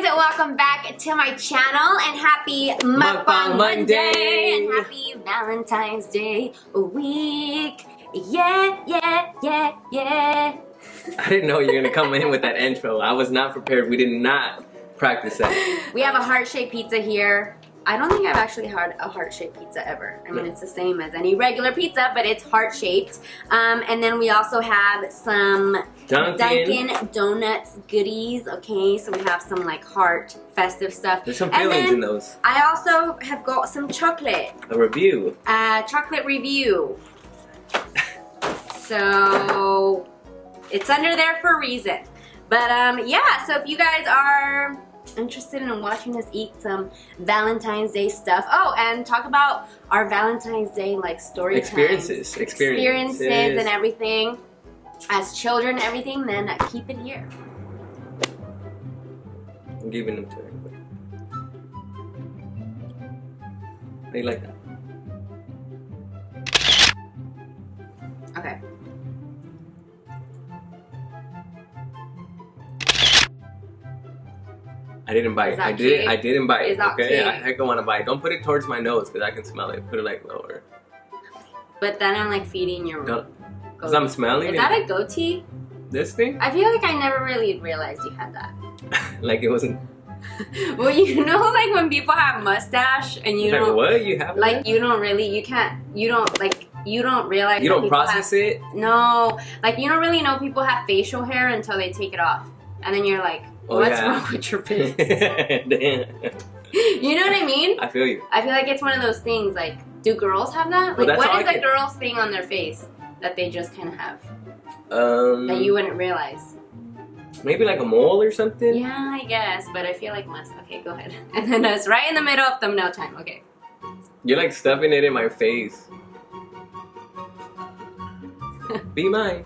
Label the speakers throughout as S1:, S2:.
S1: guys, welcome back to my channel and happy Mukbang Monday and happy Valentine's Day week. Yeah.
S2: I didn't know you were gonna come in with that intro. I was not prepared. We did not practice that.
S1: We have a heart-shaped pizza here. I don't think I've actually had a heart-shaped pizza ever. I mean, it's the same as any regular pizza, but it's heart-shaped. And then we also have some Dunkin' Donuts goodies. Okay, so we have some like heart festive stuff.
S2: There's some feelings in those.
S1: I also have got some chocolate.
S2: A review.
S1: Chocolate review. So it's under there for a reason. But yeah, so if you guys are interested in watching us eat some Valentine's Day stuff. Oh, and talk about our Valentine's Day like story
S2: experiences
S1: and everything as children and everything, then keep it here.
S2: I'm giving them to everybody. How do you like that?
S1: Okay.
S2: I didn't bite. I didn't bite.
S1: Is that
S2: okay,
S1: cute?
S2: I don't want to bite. Don't put it towards my nose because I can smell it. Put it like lower.
S1: But then I'm like feeding your
S2: because I'm smelling.
S1: Is that a goatee?
S2: This thing?
S1: I feel like I never really realized you had that.
S2: Like it wasn't.
S1: Well, you know, like when people have mustache and you
S2: like,
S1: don't.
S2: What you have?
S1: Like that? You don't really. You can't. You don't like. You don't realize.
S2: You don't process it.
S1: No, like you don't really know people have facial hair until they take it off, and then you're like, what's wrong with your face?
S2: Damn.
S1: You know what I mean?
S2: I feel you.
S1: I feel like it's one of those things. Like, do girls have that? Like, what is a girl's thing on their face that they just kind of have? That you wouldn't realize.
S2: Maybe like a mole or something?
S1: Yeah, I guess, but I feel like must. Okay, go ahead. And then it's right in the middle of thumbnail time. Okay.
S2: You're like stuffing it in my face. Be mine.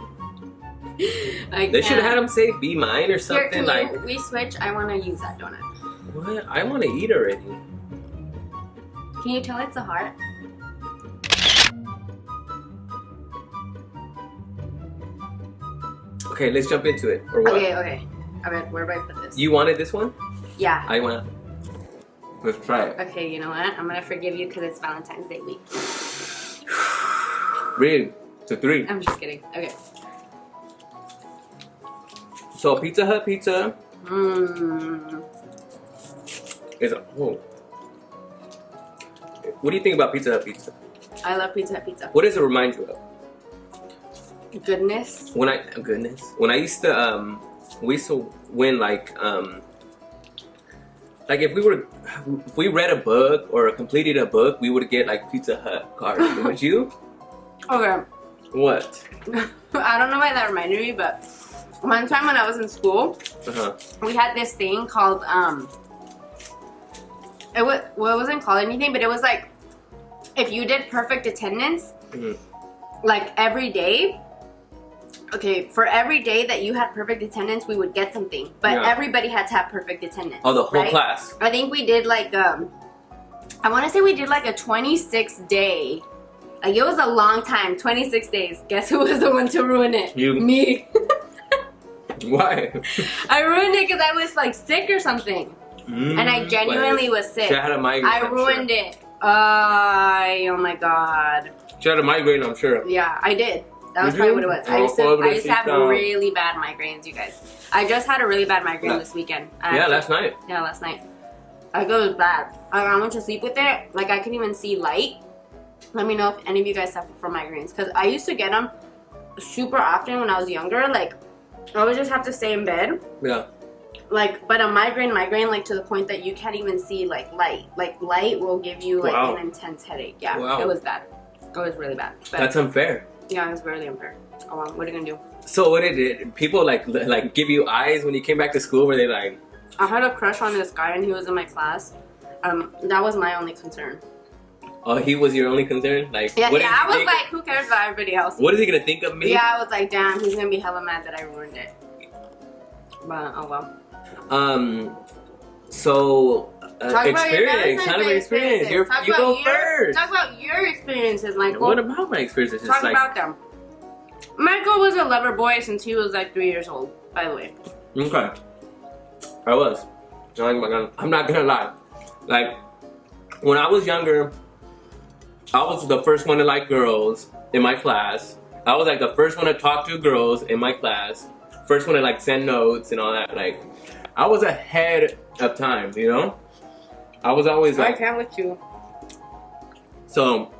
S2: They should have had him say "be mine" or something.
S1: Here, can we switch? I want to use that donut.
S2: What? I want to eat already.
S1: Can you tell it's a heart?
S2: Okay, let's jump into it. Or what?
S1: Okay. Alright, where do I put this?
S2: You wanted this one?
S1: Yeah.
S2: I want. Let's try it.
S1: Okay, you know what? I'm gonna forgive you because it's Valentine's Day week.
S2: Read to 3.
S1: I'm just kidding. Okay.
S2: So Pizza Hut pizza is oh. What do you think about Pizza Hut pizza?
S1: I love Pizza Hut pizza.
S2: What does it remind you of?
S1: Goodness.
S2: When I used to we used to win like if we read a book or completed a book, we would get like Pizza Hut cards. Would you?
S1: Okay.
S2: What?
S1: I don't know why that reminded me, but one time when I was in school, we had this thing called it wasn't called anything, but it was like if you did perfect attendance, like every day. Okay, for every day that you had perfect attendance, we would get something. But everybody had to have perfect attendance.
S2: Oh, the whole class.
S1: I think we did like I want to say we did like a 26-day. Like it was a long time, 26 days. Guess who was the one to ruin it?
S2: You.
S1: Me.
S2: Why?
S1: I ruined it because I was like sick or something. And I genuinely was sick.
S2: She had a migraine.
S1: I ruined it. Oh my god.
S2: She had a migraine, I'm sure.
S1: Yeah, I did. That was probably what it was. I used to have really bad migraines, you guys. I just had a really bad migraine this weekend.
S2: Last night.
S1: Yeah, last night. I go to bad. I went to sleep with it. Like I couldn't even see light. Let me know if any of you guys suffer from migraines, because I used to get them super often when I was younger. Like I would just have to stay in bed.
S2: Yeah.
S1: Like, but a migraine, like to the point that you can't even see like light. Like light will give you like an intense headache. Yeah, it was bad. It was really bad. But
S2: that's unfair.
S1: Yeah, it was really unfair. Oh well, what are you gonna do?
S2: So what did people like give you eyes when you came back to school? Were they like?
S1: I had a crush on this guy and he was in my class. That was my only concern.
S2: Oh, he was your only concern? Like,
S1: yeah, I was like, who cares about everybody else?
S2: What is he gonna think of me?
S1: Yeah, I was like, damn, he's gonna be hella mad that I ruined it. But oh well.
S2: So experience.
S1: Talk about
S2: experience. You go first.
S1: Talk about your experiences, Michael.
S2: What about my experiences?
S1: Talk about them. Michael was a lover boy since he was like 3 years old, by the way.
S2: Okay. I was. I'm not gonna lie. Like, when I was younger, I was the first one to like girls in my class. I was like the first one to talk to girls in my class. First one to like send notes and all that. Like, I was ahead of time, you know? I was always like...
S1: I can't with you.
S2: So,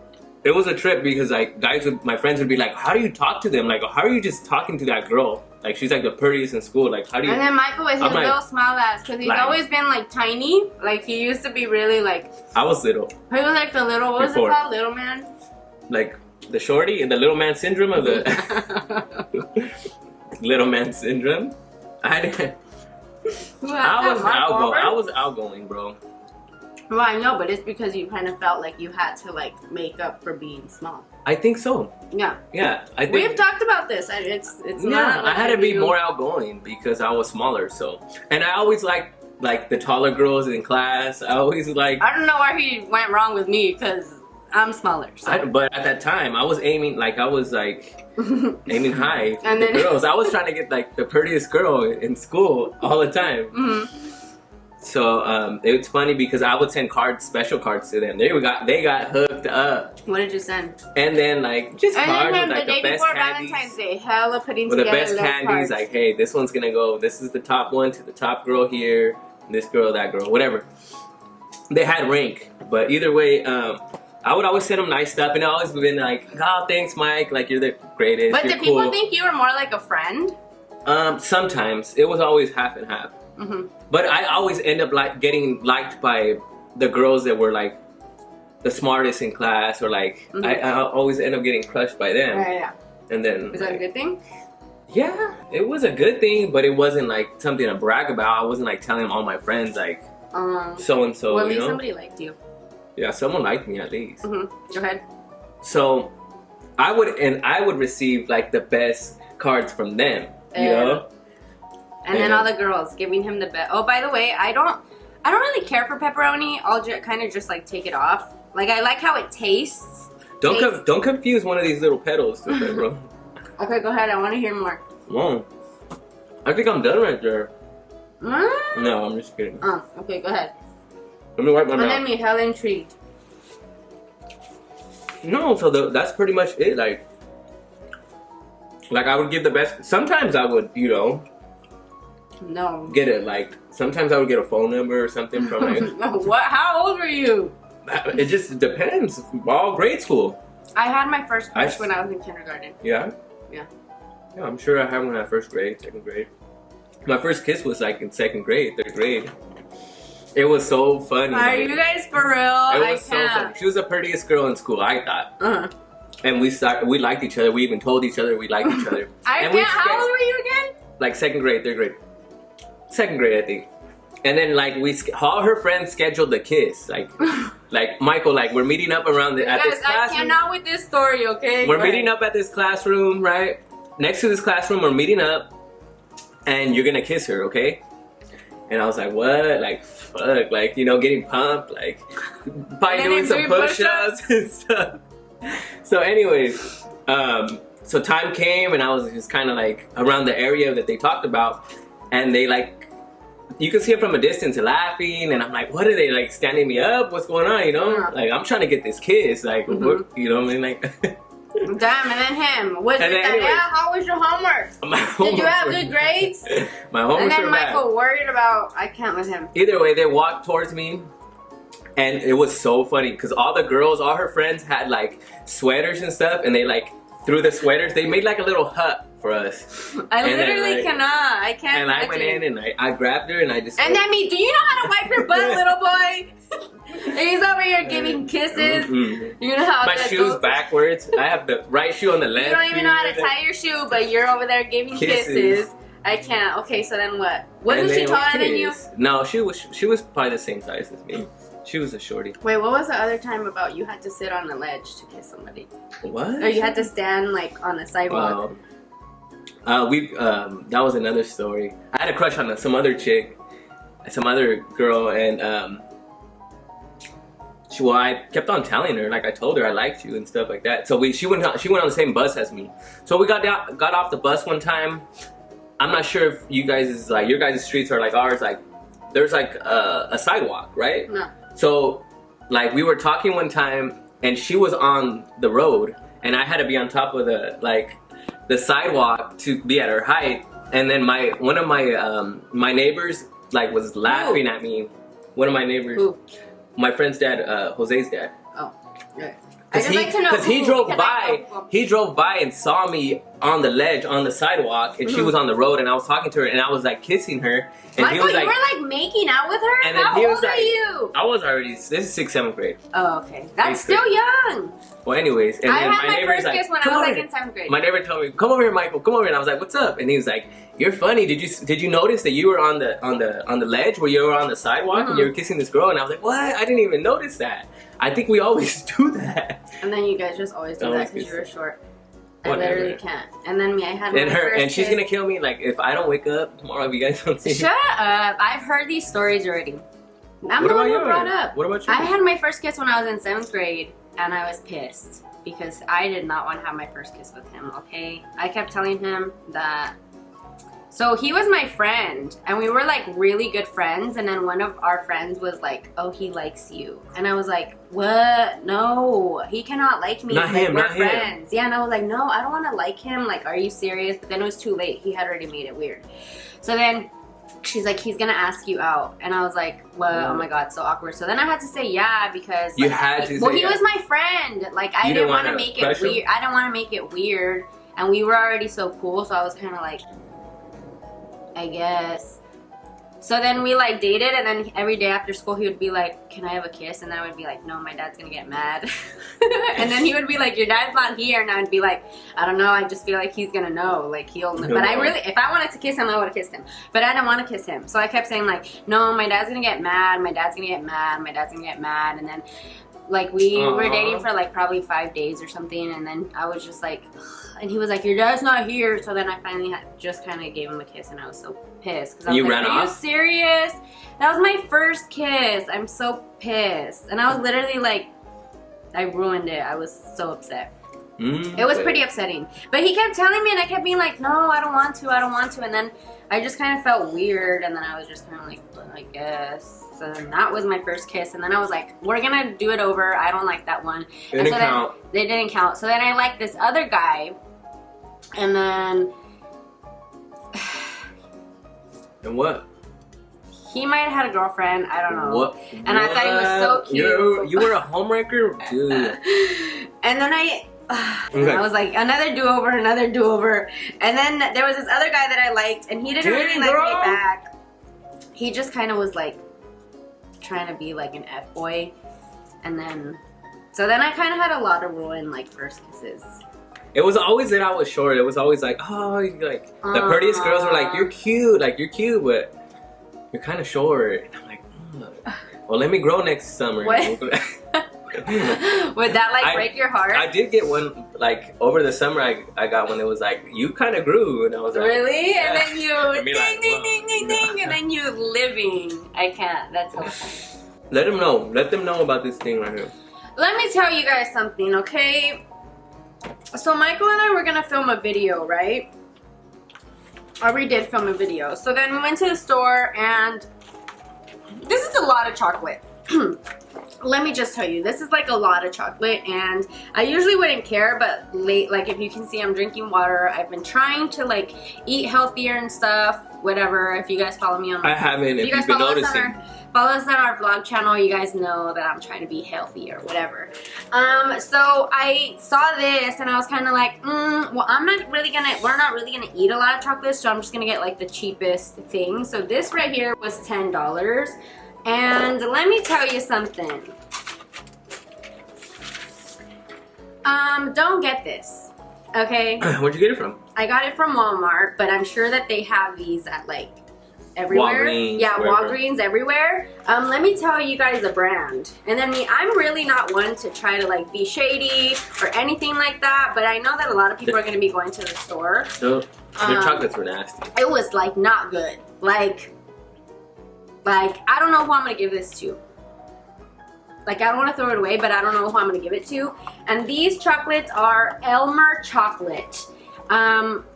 S2: it was a trip because like my friends would be like, how do you talk to them? Like, how are you just talking to that girl? Like, she's like the prettiest in school. Like, how do you...
S1: And then Michael with his
S2: like,
S1: little small ass, because he's
S2: like,
S1: always been like tiny. Like, he used to be really like...
S2: I was little.
S1: He was like the little, what was it called? Little man?
S2: Like, the shorty and the little man syndrome of the... little man syndrome? I was outgoing, bro.
S1: Well, I know, but it's because you kind of felt like you had to like make up for being small.
S2: I think so.
S1: Yeah.
S2: Yeah, I think
S1: we've talked about this. It's not.
S2: I had to be more outgoing because I was smaller. So, and I always like the taller girls in class. I always like.
S1: I don't know where he went wrong with me because I'm smaller. So.
S2: But at that time, I was aiming aiming high.
S1: And
S2: the
S1: then
S2: girls, I was trying to get like the prettiest girl in school all the time.
S1: Mm-hmm.
S2: So it's funny because I would send special cards to them. They got hooked up.
S1: What did you send?
S2: And then like just
S1: and
S2: cards
S1: then
S2: with like
S1: the day before Valentine's Day, hella putting
S2: with
S1: together
S2: the best candies.
S1: cards.
S2: Like, hey, this one's gonna go. This is the top one to the top girl here. This girl, that girl, whatever. They had rank, but either way, I would always send them nice stuff, and I always been like, oh, thanks, Mike. Like, you're the greatest.
S1: But
S2: you're
S1: did people
S2: cool.
S1: think you were more like a friend?
S2: Sometimes it was always half and half.
S1: Mm-hmm.
S2: But I always end up like getting liked by the girls that were like the smartest in class, or like
S1: mm-hmm.
S2: I always end up getting crushed by them.
S1: Yeah.
S2: And then
S1: was that a good thing?
S2: Yeah, it was a good thing, but it wasn't like something to brag about. I wasn't like telling all my friends like so and so.
S1: Well, at least somebody liked you.
S2: Yeah, someone liked me at least.
S1: Mm-hmm. Go ahead.
S2: So I would receive like the best cards from them, you know.
S1: And then all the girls giving him the best. Oh, by the way, I don't really care for pepperoni. I'll kind of just like take it off. Like, I like how it tastes.
S2: Don't confuse one of these little petals with pepperoni.
S1: Okay, go ahead. I want to hear more.
S2: Whoa. I think I'm done right there.
S1: Mm?
S2: No, I'm just kidding.
S1: Oh, okay, go ahead.
S2: Let me wipe my mouth.
S1: And then me hella intrigued.
S2: No, so that's pretty much it. Like I would give the best. Sometimes I would, you know.
S1: No.
S2: Get it, like, sometimes I would get a phone number or something from like...
S1: What? How old were you?
S2: It just depends. All grade school.
S1: I had my first crush when I was in kindergarten.
S2: Yeah?
S1: Yeah.
S2: Yeah, I'm sure I had one at first grade, second grade. My first kiss was like in second grade, third grade. It was so funny.
S1: Are you guys for real?
S2: It was so funny. She was the prettiest girl in school, I thought.
S1: Uh-huh.
S2: And we liked each other. We even told each other we liked each other.
S1: How old were you again?
S2: Like second grade, third grade. Second grade, I think. And then like all her friends scheduled the kiss. Like Michael, like we're meeting up around this classroom.
S1: I cannot with this story, okay?
S2: We're meeting up at this classroom, right? Next to this classroom, we're meeting up, and you're gonna kiss her, okay? And I was like, what? Like, fuck, like, you know, getting pumped, like, by doing some push-ups and stuff. So anyways, so time came, and I was just kind of like around the area that they talked about. And they like, you can see it from a distance laughing, and I'm like, what are they like standing me up? What's going on? You know, like I'm trying to get this kiss, like you know what I mean, like.
S1: Damn, and then him. How was your homework? Did you have good grades?
S2: My homework.
S1: And then Michael worried about I can't with him.
S2: Either way, they walked towards me, and it was so funny because all her friends had like sweaters and stuff, and they like threw the sweaters. They made like a little hut for us.
S1: I literally cannot. I can't.
S2: And I went in and I grabbed her and I just.
S1: And then me, do you know how to wipe your butt, little boy? And he's over here giving kisses.
S2: Mm-hmm.
S1: You know how
S2: my shoe's backwards. I have the right shoe on the left.
S1: You don't even know how to tie your shoe, but you're over there giving kisses. I can't. Okay, so then what? Wasn't she taller than you?
S2: No, she was probably the same size as me. She was a shorty.
S1: Wait, what was the other time about you had to sit on a ledge to kiss somebody?
S2: What?
S1: Or you had to stand like on a sidewalk?
S2: That was another story. I had a crush on some other chick, some other girl, and I kept on telling her, like I told her I liked you and stuff like that. So she went on the same bus as me. So we got off the bus one time. I'm not sure if you guys your guys' streets are like ours, like there's like a sidewalk, right?
S1: No.
S2: So like we were talking one time and she was on the road and I had to be on top of the sidewalk to be at her height, and then one of my neighbors like was laughing at me. One of my neighbors,
S1: Who?
S2: My friend's dad, Jose's dad.
S1: Oh, good.
S2: Because he drove by and saw me on the ledge on the sidewalk, and she was on the road, and I was talking to her, and I was like kissing her, and
S1: Michael,
S2: he was like,
S1: you were like making out with her?
S2: and then
S1: How
S2: he was
S1: old are
S2: like,
S1: you?
S2: I was already, this is 6th, 7th grade.
S1: Oh, okay. That's still young.
S2: Well, anyways, and
S1: I
S2: then
S1: had
S2: my
S1: my
S2: neighbor's
S1: first
S2: like,
S1: kiss when I
S2: "Come
S1: was
S2: over
S1: like
S2: here."
S1: in 7th grade.
S2: My neighbor told me, "Come over here, Michael. Come over here." And I was like, "What's up?" And he was like, "You're funny. Did you notice that you were on the ledge where you were on the sidewalk and you were kissing this girl?" And I was like, "What? I didn't even notice that. I think we always do that."
S1: And then you guys just always do that because you were short. I
S2: Whatever.
S1: literally can't. And then me, I had my
S2: And
S1: first
S2: she's
S1: kiss.
S2: gonna kill me. Like if I don't wake up tomorrow, if you guys don't see.
S1: Shut up! I've heard these stories already. I'm
S2: What
S1: the
S2: about
S1: one who
S2: you?
S1: brought up.
S2: What about you?
S1: I had my first kiss when I was in 7th grade, and I was pissed because I did not want to have my first kiss with him. Okay, I kept telling him that. So he was my friend, and we were like really good friends. And then one of our friends was like, "Oh, he likes you," and I was like, "What? No, he cannot like me.
S2: Not
S1: like,
S2: him,
S1: we're
S2: not him."
S1: friends." Yeah, and I was like, "No, I don't want to like him. Like, are you serious?" But then it was too late. He had already made it weird. So then she's like, "He's gonna ask you out," and I was like, "Well, oh my god, so awkward." So then I had to say yeah because
S2: You
S1: like,
S2: had to.
S1: well,
S2: say
S1: he was my friend. Like I didn't want to make it
S2: pressure him?
S1: weird. I didn't want to make it weird, and we were already so cool. So I was kind of like, I guess. So then we like dated, and then every day after school he would be like, "Can I have a kiss?" And then I would be like, "No, my dad's gonna get mad." And then he would be like, "Your dad's not here," and I would be like, "I don't know. I just feel like he's gonna know. Like he'll know." But I really, if I wanted to kiss him, I would have kissed him. But I didn't want to kiss him, so I kept saying like, "No, my dad's gonna get mad. My dad's gonna get mad. My dad's gonna get mad." And then like we were dating for like probably 5 days or something, and then I was just like, ugh. And he was like, "Your dad's not here." So then I finally just kind of gave him a kiss, and I was so pissed because I was
S2: You
S1: like,
S2: ran
S1: "Are
S2: off?
S1: you serious? That was my first kiss. I'm so pissed." And I was literally like, I ruined it. I was so upset. It was pretty upsetting. But he kept telling me, and I kept being like, "No, I don't want to. I don't want to." And then I just kind of felt weird, and then I was just kind of like, well, I guess. So then that was my first kiss, and then I was like, "We're gonna do it over. I don't like that one."
S2: It didn't count.
S1: They didn't count. So then I liked this other guy, and then
S2: And what?
S1: he might have had a girlfriend. I don't know.
S2: What?
S1: And I thought he was so cute.
S2: You were a homewrecker, dude.
S1: And then
S2: Okay.
S1: I was like, another do-over. And then there was this other guy that I liked, and he didn't really like me back. He just kind of was like trying to be like an F-boy. And then, so then I kind of had a lot of ruined like first kisses.
S2: It was always that I was short. It was always like, oh, like the prettiest girls were like, you're cute, but you're kind of short. And I'm like, well, let me grow next summer.
S1: What? Would that like break your heart?
S2: I did get one like over the summer. I got one that was like, you kind of grew, and I was like,
S1: really?
S2: Yeah.
S1: And then you ding,
S2: like,
S1: ding, ding, ding, ding, and then you living. I can't. That's so funny.
S2: Let them know. Let them know about this thing right here.
S1: Let me tell you guys something, okay? So Michael and I were gonna film a video, right? Or we did film a video. So then we went to the store, and this is a lot of chocolate. Let me just tell you, this is like a lot of chocolate, and I usually wouldn't care, but like if you can see, I'm drinking water. I've been trying to like eat healthier and stuff, whatever. If you guys follow me on,
S2: I haven't. If you've been noticing.
S1: Follow us on our vlog channel. You guys know that I'm trying to be healthy or whatever. So I saw this and I was kind of like, well, we're not really gonna eat a lot of chocolate, so I'm just gonna get like the cheapest thing. So this right here was $10. And let me tell you something. Don't get this, okay?
S2: Where'd you get it from?
S1: I got it from Walmart, but I'm sure that they have these at like everywhere.
S2: Walgreens,
S1: yeah,
S2: wherever.
S1: Walgreens everywhere. Let me tell you guys the brand. And then I'm really not one to try to like be shady or anything like that, but I know that a lot of people are going to be going to the store.
S2: Their chocolates were nasty.
S1: It was like not good. Like I don't know who I'm going to give this to. Like, I don't want to throw it away, but I don't know who I'm going to give it to. And these chocolates are Elmer chocolate.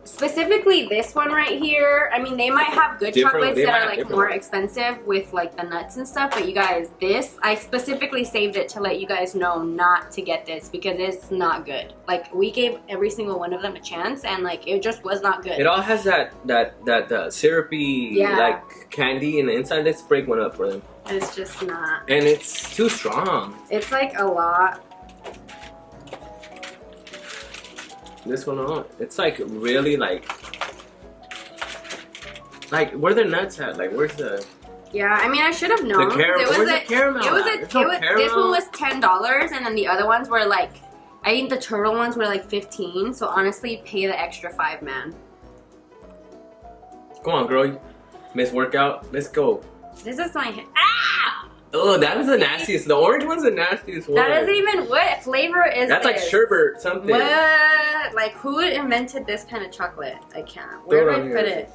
S1: Specifically this one right here. I mean, they might have good chocolates that are like more expensive with like the nuts and stuff, but you guys, this, I specifically saved it to let you guys know not to get this because it's not good. Like, we gave every single one of them a chance and like it just was not good.
S2: It all has that syrupy like candy in the inside. Let's break one up for them.
S1: It's just not.
S2: And it's too strong.
S1: It's like a lot.
S2: This one, it's like really like where the nuts at? Like, where's the?
S1: Yeah, I mean, I should have known.
S2: The caramel. Where's the caramel?
S1: This one was $10, and then the other ones were like, I think the turtle ones were like $15. So honestly, pay the extra $5, man.
S2: Come on, girl, Miss Workout, let's go.
S1: This is my ah.
S2: Oh, that is the nastiest. The orange one's the nastiest one.
S1: That isn't even what flavor is.
S2: That's
S1: this?
S2: like sherbet something.
S1: What? Like, who invented this kind of chocolate? I can't. Where did I put it?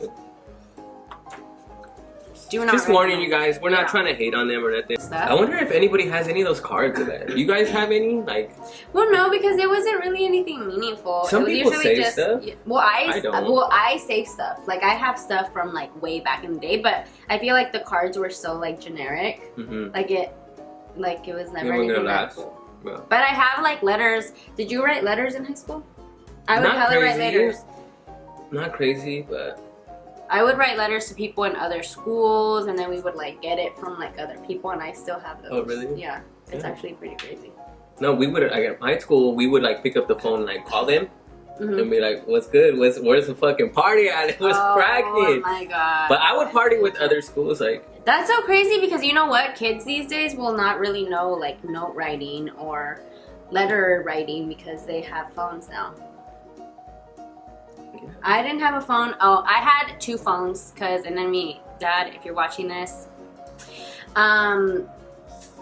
S1: Do not.
S2: Just warning you guys, we're not trying to hate on them or nothing. I wonder if anybody has any of those cards of that. You guys have any? Like,
S1: well, no, because it wasn't really anything meaningful.
S2: Some people save stuff.
S1: Well, I
S2: don't.
S1: Well, I save stuff. Like, I have stuff from like way back in the day, but I feel like the cards were so like generic. Like it was never anything that cool. No. But I have like letters. Did you write letters in high school? I would hella write letters.
S2: Not crazy, but
S1: I would write letters to people in other schools, and then we would like get it from like other people, and I still have those.
S2: Oh, really?
S1: Yeah, it's actually pretty crazy.
S2: No, we would, like, at my school, we would like pick up the phone and like call them and be like, "What's good? Where's the fucking party at? It was cracking."
S1: Oh my god!
S2: But I would party with other schools, like.
S1: That's so crazy because you know what? Kids these days will not really know like note writing or letter writing because they have phones now. I didn't have a phone. Oh, I had 2 phones and then me, Dad, if you're watching this, I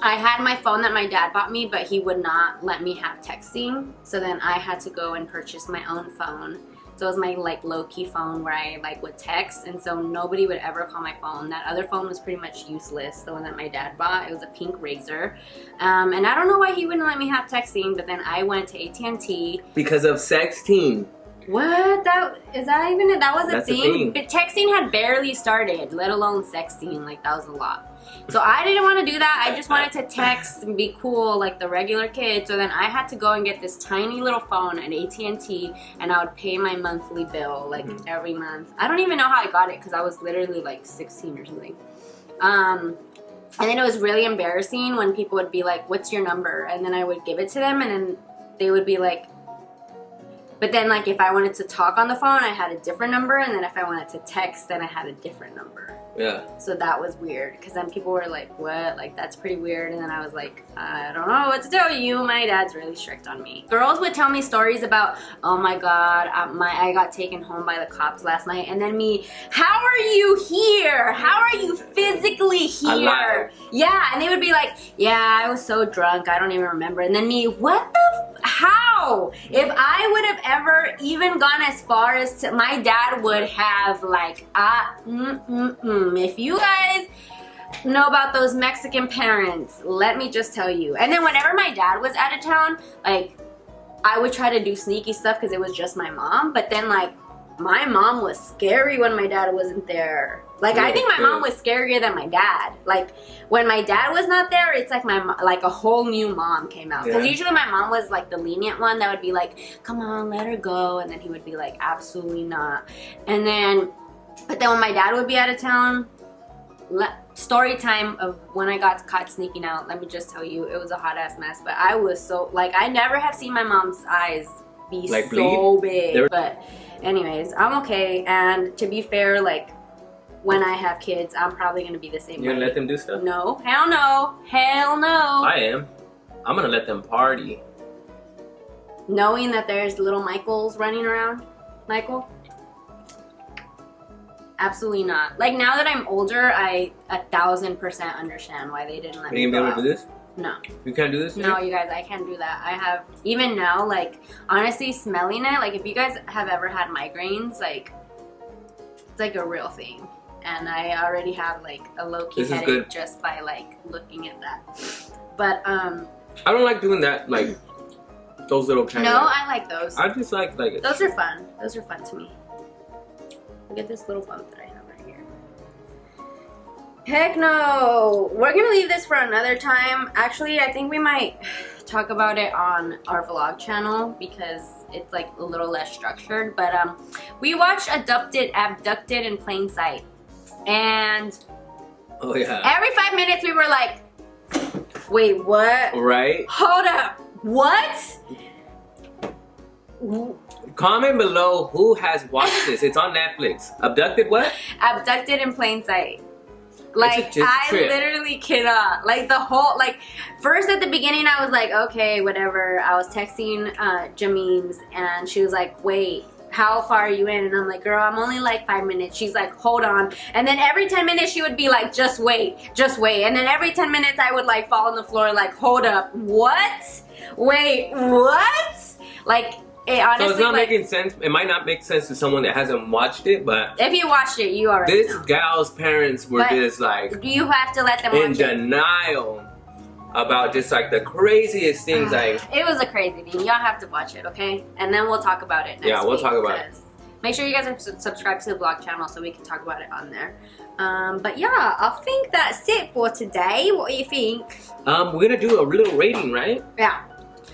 S1: had my phone that my dad bought me, but he would not let me have texting. So then I had to go and purchase my own phone. So it was my like low-key phone where I like would text, and so nobody would ever call my phone. That other phone was pretty much useless, the one that my dad bought. It was a pink Razor. And I don't know why he wouldn't let me have texting, but then I went to AT&T.
S2: Because of sexting.
S1: What? That was a
S2: That's
S1: thing? But texting had barely started, let alone sexting. Like, that was a lot. So I didn't want to do that. I just wanted to text and be cool like the regular kid. So then I had to go and get this tiny little phone at AT&T, and I would pay my monthly bill like every month. I don't even know how I got it because I was literally like 16 or something. And then it was really embarrassing when people would be like, "What's your number?" And then I would give it to them, and then they would be like, but then like if I wanted to talk on the phone, I had a different number, and then if I wanted to text, then I had a different number.
S2: Yeah.
S1: So that was weird because then people were like, "What? Like, that's pretty weird." And then I was like, "I don't know what to tell you. My dad's really strict on me." Girls would tell me stories about, "Oh my god, I got taken home by the cops last night," and then me, "How are you here? How are you physically here?" Yeah, and they would be like, "Yeah, I was so drunk, I don't even remember." And then me, "What the? How? If I would have ever even gone as far as to, my dad would have like, if you guys know about those Mexican parents, let me just tell you." And then whenever my dad was out of town, like, I would try to do sneaky stuff because it was just my mom. But then like, my mom was scary when my dad wasn't there. Like, I think my mom was scarier than my dad. Like, when my dad was not there, it's like like a whole new mom came out. Because usually my mom was like the lenient one that would be like, "Come on, let her go." And then he would be like, "Absolutely not." And then, but then when my dad would be out of town, story time of when I got caught sneaking out, let me just tell you, it was a hot ass mess. But I was so, like, I never have seen my mom's eyes be like so big. But anyways, I'm okay. And to be fair, like, when I have kids, I'm probably gonna be the same way.
S2: You're gonna let them do stuff?
S1: No, hell no, hell no.
S2: I am. I'm gonna let them party.
S1: Knowing that there's little Michaels running around, Michael? Absolutely not. Like, now that I'm older, I 1000% understand why they didn't let me go out.
S2: Are you gonna be able to do this?
S1: No.
S2: You can't do this?
S1: No, you guys, I can't do that. I have, even now, like, honestly, smelling it, like, if you guys have ever had migraines, like, it's like a real thing. And I already have like a low-key headache just by like looking at that. But
S2: I don't like doing that, like those little kind of.
S1: No, I like those.
S2: I just like
S1: those are fun. Those are fun to me. Look at this little bump that I have right here. Heck no! We're gonna leave this for another time. Actually, I think we might talk about it on our vlog channel because it's like a little less structured. But we watched Abducted in Plain Sight, and
S2: oh yeah,
S1: every 5 minutes we were like, wait, what?
S2: Right?
S1: Hold up, what?
S2: Comment below who has watched this. It's on Netflix. Abducted what?
S1: Abducted in Plain Sight. Like, I literally cannot. Like, the whole, like, first at the beginning I was like, okay, whatever. I was texting Jameem's and she was like, wait, how far are you in? And I'm like, girl, I'm only like 5 minutes. She's like, hold on. And then every 10 minutes she would be like, just wait, just wait. And then every 10 minutes I would like fall on the floor like, hold up, what? Wait, what? Like, it honestly,
S2: so it's not making sense. It might not make sense to someone that hasn't watched it, but
S1: if you watched it, you already
S2: this
S1: know.
S2: Gal's parents were just like
S1: you have to let them
S2: in
S1: watch
S2: denial about just like the craziest things. Like
S1: it was a crazy thing. Y'all have to watch it, okay? And then we'll talk about it next
S2: yeah, we'll
S1: week,
S2: talk about it.
S1: Make sure you guys are subscribed to the vlog channel so we can talk about it on there. But yeah, I think that's it for today. What do you think?
S2: We're gonna do a little rating, right?
S1: Yeah.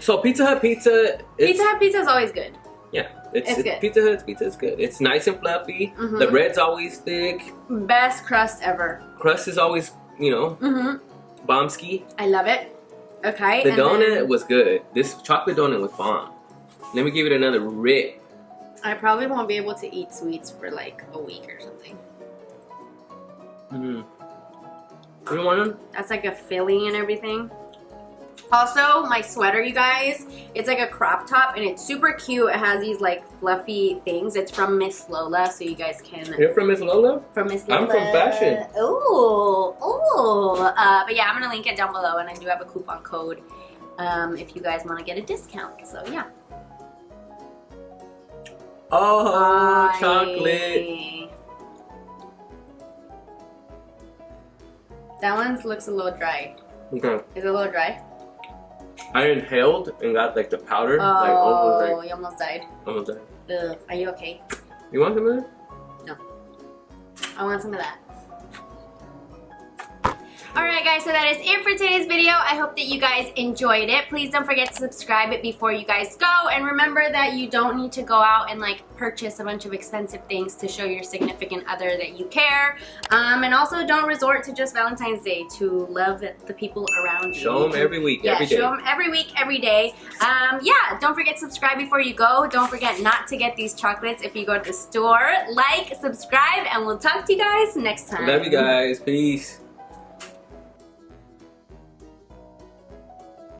S2: So Pizza Hut pizza.
S1: Pizza Hut pizza is always good.
S2: Yeah, it's
S1: good.
S2: Pizza Hut's pizza is good. It's nice and fluffy.
S1: Mm-hmm.
S2: The bread's always thick.
S1: Best crust ever.
S2: Crust is always, you know,
S1: Mm-hmm.
S2: bombski.
S1: I love it. Okay.
S2: The donut was good. This chocolate donut was bomb. Let me give it another rip.
S1: I probably won't be able to eat sweets for like a week or something.
S2: Mm-hmm. You don't want them?
S1: That's like a filling and everything. Also, my sweater, you guys, it's like a crop top and it's super cute. It has these like fluffy things. It's from Miss Lola, so you guys can.
S2: You're from Miss Lola?
S1: From Miss Lola.
S2: I'm from fashion.
S1: Ooh, ooh. But yeah, I'm gonna link it down below, and I do have a coupon code if you guys want to get a discount. So yeah.
S2: Oh, chocolate.
S1: That one looks a little dry.
S2: Okay.
S1: Is it a little dry?
S2: I inhaled and got like the powder.
S1: Oh,
S2: like, almost,
S1: you almost died.
S2: Almost died.
S1: Ugh. Are you okay?
S2: You want some of that?
S1: No. I want some of that. Alright guys, so that is it for today's video. I hope that you guys enjoyed it. Please don't forget to subscribe it before you guys go. And remember that you don't need to go out and like purchase a bunch of expensive things to show your significant other that you care. And also don't resort to just Valentine's Day to love the people around you.
S2: Show them every week, every day.
S1: Yeah, show them every week, every day. Yeah, don't forget to subscribe before you go. Don't forget not to get these chocolates if you go to the store. Like, subscribe, and we'll talk to you guys next time.
S2: Love you guys. Peace.